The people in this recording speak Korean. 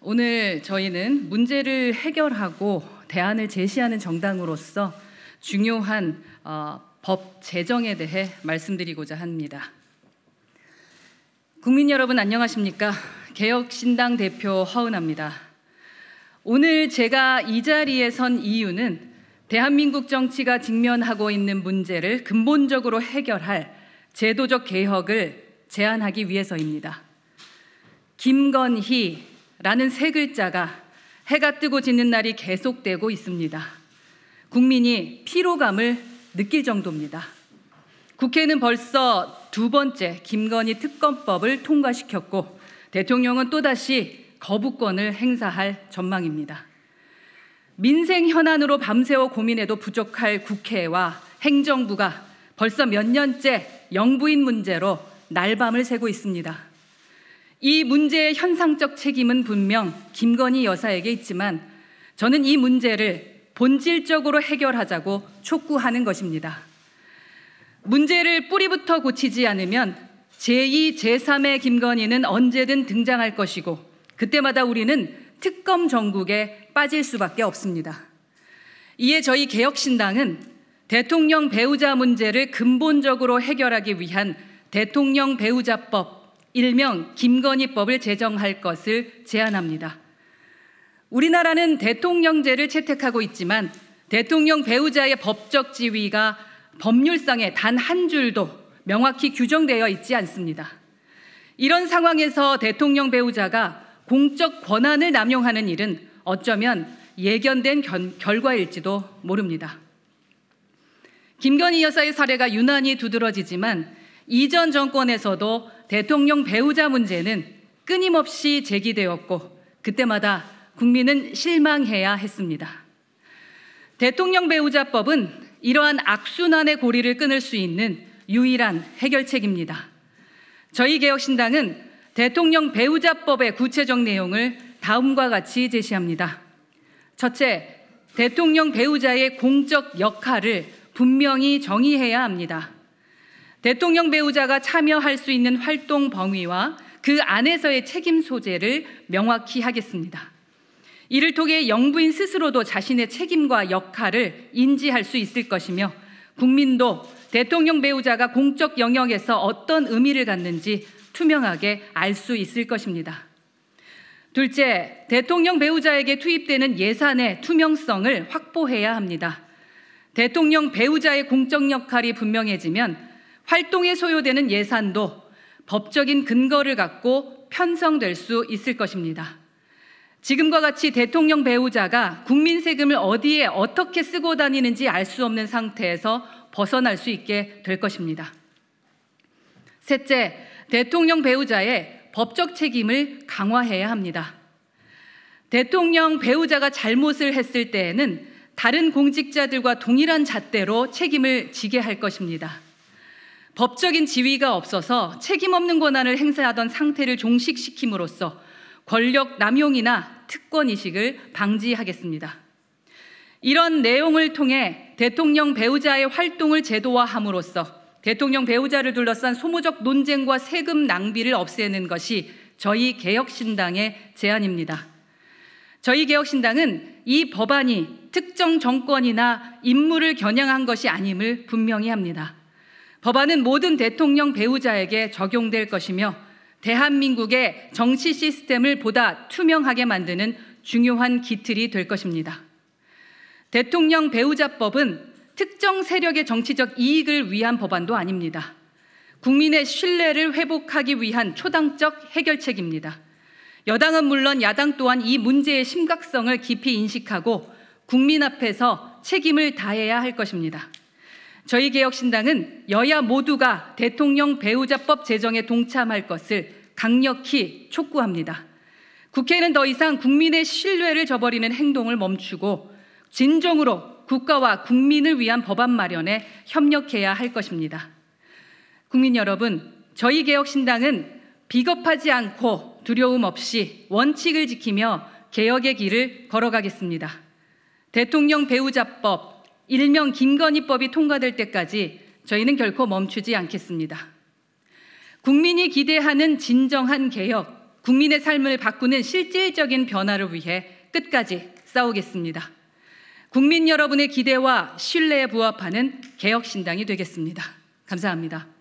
오늘 저희는 문제를 해결하고 대안을 제시하는 정당으로서 중요한 법 제정에 대해 말씀드리고자 합니다. 국민 여러분 안녕하십니까? 개혁신당 대표 허은하입니다. 오늘 제가 이 자리에 선 이유는 대한민국 정치가 직면하고 있는 문제를 근본적으로 해결할 제도적 개혁을 제안하기 위해서입니다. 김건희라는 세 글자가 해가 뜨고 지는 날이 계속되고 있습니다. 국민이 피로감을 느낄 정도입니다. 국회는 벌써 두 번째 김건희 특검법을 통과시켰고 대통령은 또다시 거부권을 행사할 전망입니다. 민생 현안으로 밤새워 고민해도 부족할 국회와 행정부가 벌써 몇 년째 영부인 문제로 날밤을 새고 있습니다. 이 문제의 현상적 책임은 분명 김건희 여사에게 있지만 저는 이 문제를 본질적으로 해결하자고 촉구하는 것입니다. 문제를 뿌리부터 고치지 않으면 제2, 제3의 김건희는 언제든 등장할 것이고 그때마다 우리는 특검 정국에 빠질 수밖에 없습니다. 이에 저희 개혁신당은 대통령 배우자 문제를 근본적으로 해결하기 위한 대통령 배우자법, 일명 김건희법을 제정할 것을 제안합니다. 우리나라는 대통령제를 채택하고 있지만 대통령 배우자의 법적 지위가 법률상에 단 한 줄도 명확히 규정되어 있지 않습니다. 이런 상황에서 대통령 배우자가 공적 권한을 남용하는 일은 어쩌면 예견된 결과일지도 모릅니다. 김건희 여사의 사례가 유난히 두드러지지만 이전 정권에서도 대통령 배우자 문제는 끊임없이 제기되었고 그때마다 국민은 실망해야 했습니다. 대통령 배우자법은 이러한 악순환의 고리를 끊을 수 있는 유일한 해결책입니다. 저희 개혁신당은 대통령 배우자법의 구체적 내용을 다음과 같이 제시합니다. 첫째, 대통령 배우자의 공적 역할을 분명히 정의해야 합니다. 대통령 배우자가 참여할 수 있는 활동 범위와 그 안에서의 책임 소재를 명확히 하겠습니다. 이를 통해 영부인 스스로도 자신의 책임과 역할을 인지할 수 있을 것이며 국민도 대통령 배우자가 공적 영역에서 어떤 의미를 갖는지 투명하게 알 수 있을 것입니다. 둘째, 대통령 배우자에게 투입되는 예산의 투명성을 확보해야 합니다. 대통령 배우자의 공적 역할이 분명해지면 활동에 소요되는 예산도 법적인 근거를 갖고 편성될 수 있을 것입니다. 지금과 같이 대통령 배우자가 국민 세금을 어디에 어떻게 쓰고 다니는지 알 수 없는 상태에서 벗어날 수 있게 될 것입니다. 셋째, 대통령 배우자의 법적 책임을 강화해야 합니다. 대통령 배우자가 잘못을 했을 때에는 다른 공직자들과 동일한 잣대로 책임을 지게 할 것입니다. 법적인 지위가 없어서 책임 없는 권한을 행사하던 상태를 종식시킴으로써 권력 남용이나 특권의식을 방지하겠습니다. 이런 내용을 통해 대통령 배우자의 활동을 제도화함으로써 대통령 배우자를 둘러싼 소모적 논쟁과 세금 낭비를 없애는 것이 저희 개혁신당의 제안입니다. 저희 개혁신당은 이 법안이 특정 정권이나 인물을 겨냥한 것이 아님을 분명히 합니다. 법안은 모든 대통령 배우자에게 적용될 것이며 대한민국의 정치 시스템을 보다 투명하게 만드는 중요한 기틀이 될 것입니다. 대통령 배우자법은 특정 세력의 정치적 이익을 위한 법안도 아닙니다. 국민의 신뢰를 회복하기 위한 초당적 해결책입니다. 여당은 물론 야당 또한 이 문제의 심각성을 깊이 인식하고 국민 앞에서 책임을 다해야 할 것입니다. 저희 개혁신당은 여야 모두가 대통령 배우자법 제정에 동참할 것을 강력히 촉구합니다. 국회는 더 이상 국민의 신뢰를 저버리는 행동을 멈추고 진정으로 국가와 국민을 위한 법안 마련에 협력해야 할 것입니다. 국민 여러분, 저희 개혁신당은 비겁하지 않고 두려움 없이 원칙을 지키며 개혁의 길을 걸어가겠습니다. 대통령 배우자법, 일명 김건희법이 통과될 때까지 저희는 결코 멈추지 않겠습니다. 국민이 기대하는 진정한 개혁, 국민의 삶을 바꾸는 실질적인 변화를 위해 끝까지 싸우겠습니다. 국민 여러분의 기대와 신뢰에 부합하는 개혁신당이 되겠습니다. 감사합니다.